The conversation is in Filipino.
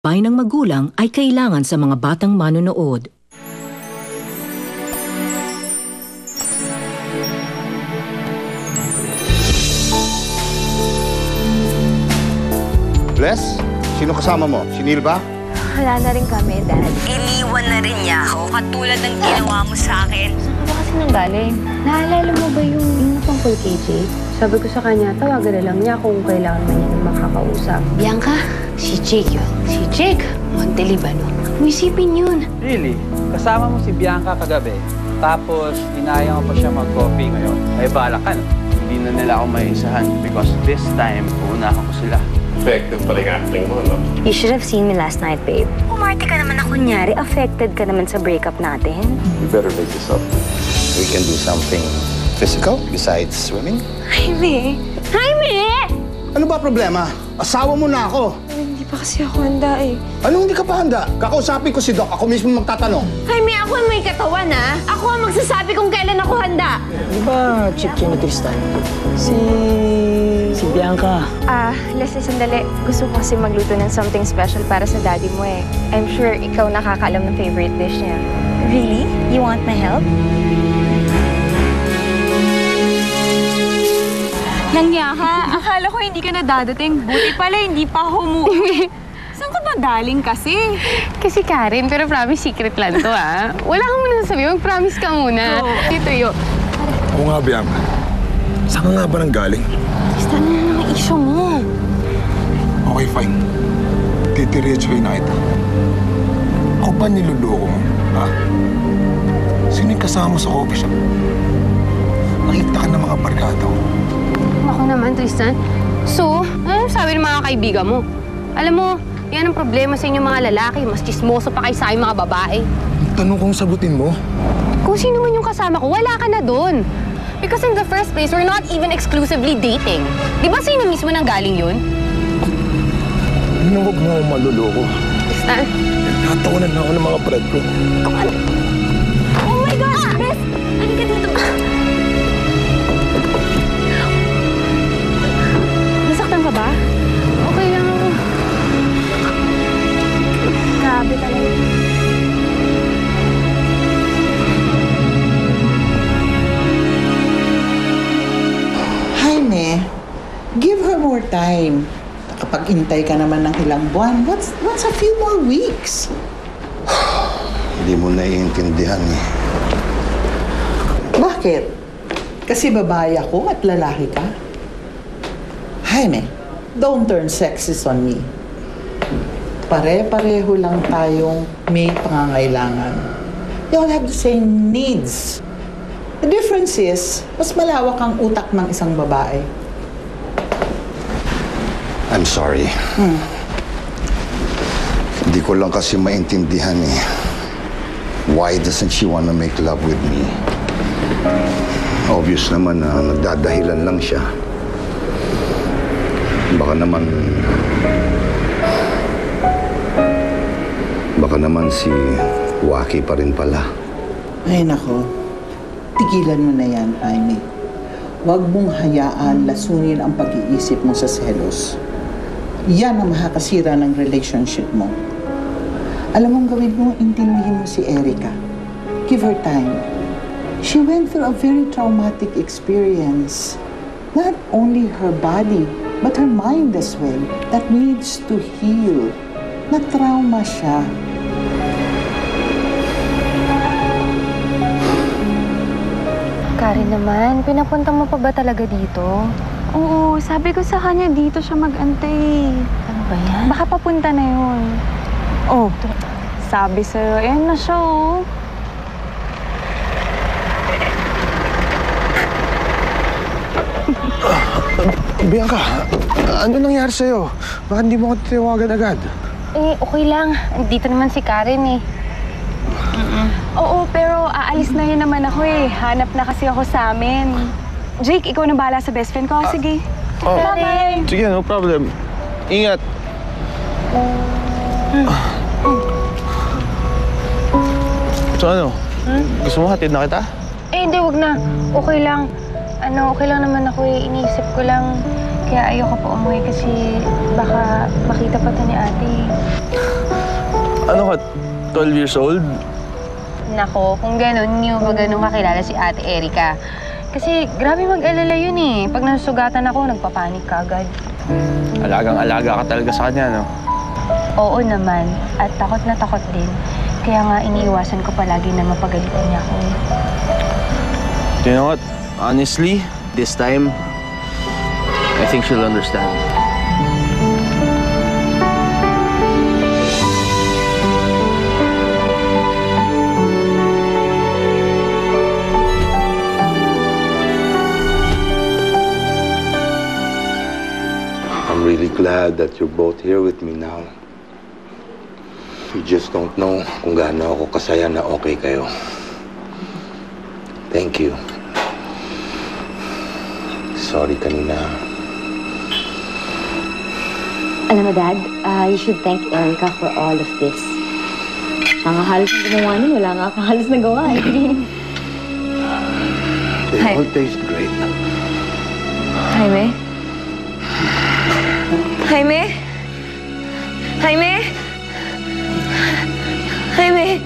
Gabay ng magulang ay kailangan sa mga batang manonood. Bless? Sino kasama mo? Si Neil ba? Wala na rin kami, Dad. Iniwan na rin niya ako, katulad ng ginawa mo sa akin. Saan ka ba kasi nanggaling? Naalala mo ba yung tungkol kay Jake? Sabi ko sa kanya, tawagan na lang niya kung kailangan man niya ng makakausap. Bianca, si Jake yun. Si Jake, Montelibano. Isipin yun. Really? Kasama mo si Bianca kagabi, tapos inaya mo pa siya mag-coffee ngayon. Ay balak ka, no? Hindi na nila ako maisahan because this time, uunahan ko sila. Effective pala yung acting mo, no? You should have seen me last night, babe. Umarte ka naman na kunyari, affected ka naman sa breakup natin. You better make this up. We can do something physical besides swimming? Jaime! Jaime! Ano ba problema? Asawa mo na ako. Hindi pa kasi ako handa eh. Anong hindi ka pa handa? Kakausapin ko si Doc. Ako mismo magtatanong. Jaime, ako ang may katawan, ha? Ako ang magsasabi kung kailan ako handa. Di ba chick yun ni Tristan? Si Bianca. Leslie, sandali. Gusto ko kasi magluto ng something special para sa daddy mo eh. I'm sure ikaw nakakaalam ng favorite dish niya. Really? You want my help? Nangya ka? Akala ko hindi ka na dadating. Buti pala, hindi pa umuwi. Saan ka ba galing kasi? Kasi Karen, pero promise secret lang to, ha? Wala kang muna sasabihin. Mag-promise ka muna. Dito yun. Oo nga, Bianca. Saan ka nga ba nang galing? Tristan, ano naman issue mo? Okay, fine. Titiretsuhin na kita. Ako ba niloloko mo, ha? Sino yung kasama sa coffee shop? Nakita ka ng mga barkada ko. Ako naman, Tristan. So, ano sabi ng mga kaibigan mo? Alam mo, yan ang problema sa inyong mga lalaki. Mas chismoso pa kayo sa aking mga babae. Tanong kong sagutin mo. Kung sino man yung kasama ko, wala ka na doon. Because in the first place, we're not even exclusively dating. Di ba sino mismo nang galing yun? Huwag mo akong maluloko. Tristan? Natawanan na ako ng mga brad ko. Oh my God! Bes! Ano ka dito? Nasaktan ka ba? Okay lang ako. Grabe talaga. Jaime, give her more time. Nakapag-intay ka naman ng ilang buwan. What's a few more weeks? Hindi mo naiintindihan eh. Bakit? Kasi babae ako at lalaki ka? Jaime, don't turn sexist on me. Pare-pareho lang tayong may pangangailangan. We all have the same needs. The difference is, mas malawak ang utak ng isang babae. I'm sorry. Hindi ko lang kasi maintindihan eh. Why doesn't she wanna make love with me? Obvious naman na nagdadahilan lang siya. Baka naman si Waki pa rin pala. Ay nako, tigilan mo na yan, Jaime. Huwag mong hayaan lasunin ang pag-iisip mo sa selos. Yan ang makakasira ng relationship mo. Alam mong gawin mo, intindihin mo si Erica. Give her time. She went through a very traumatic experience. Not only her body, but her mind as well. That needs to heal. Na-trauma siya. Karen naman, pinapunta mo pa ba talaga dito? Oo, sabi ko sa kanya dito siya mag-antay. Ano ba yan? Baka papunta na yun. Oh, sabi sa'yo, ayan na siya, oh. Bianca, ano nangyari sa'yo? Bakit hindi mo ko tinawagan agad? Eh, okay lang. Dito naman si Karen eh. Oo, pero aalis na yun naman ako eh. Hanap na kasi ako sa amin. Jake, ikaw na bahala sa best friend ko. Sige. Bye-bye. Sige, no problem. Ingat. So ano? Gusto mo hatid na kita? Eh, hindi, wag na. Okay lang. Okay lang naman ako eh. Iniisip ko lang. Kaya ayoko pa umuwi kasi baka makita pa to ni ate. what? 12 years old? Nako, kung gano'n, hindi mo ba gano'n kakilala si Ate Erika? Kasi grabe mag-alala yun eh. Pag nasugatan ako, nagpapanik ka agad. Alagang-alaga ka talaga sa kanya, no? Oo naman. At takot na takot din. Kaya nga iniiwasan ko palagi na mapagalitan niya ako. You know what? Honestly, this time, I think she'll understand. I'm really glad that you're both here with me now. You just don't know kung gaano ako kasaya na okay kayo. Thank you. Sorry kanina. Alam mo, Dad, you should thank Erica for all of this. Siya nga halos na gumawa nun. Wala nga akong halos nagawa eh. They all taste great. Jaime? Jaime? Jaime? Jaime?